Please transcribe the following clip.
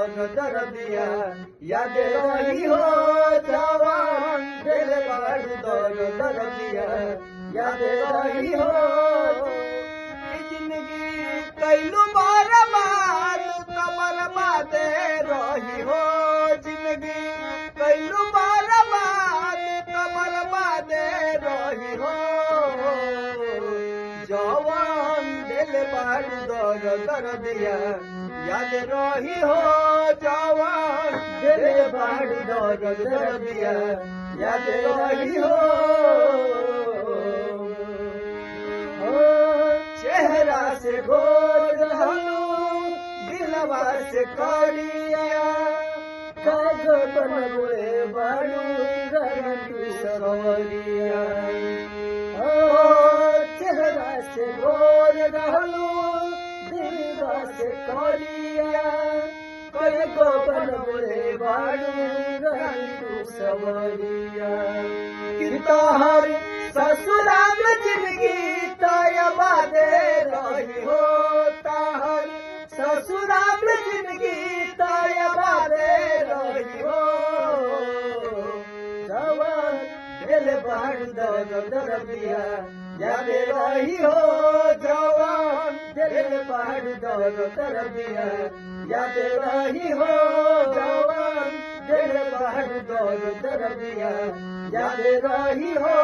दर दिया याद रही हो जवान दिल बारू दर दिया याद रही हो जिंदगी कैलू बर्बाद कमर बादे रही हो जिंदगी कैलू बर्बाद कमर बादे रही हो जवान दिल बारू दर दिया याद रही हो जवान दिल बारू दर दिया याद रही हो चेहरा से गोर हलू दिलवा से करिया काग बनवे बारू रंगी सवरिया चेहरा से गोर हलू दिलवा से करिया काग बनवे बारू रंगी सवरिया किताहर ससुराल जिंदगी बादे रही हो ताहर ससुराल जिंदगी बादे रही हो जवान दिल बारू दर दिया याद रही हो जवान दिल बारू दर दिया याद रही हो जवान दिल बारू दर दिया याद रही हो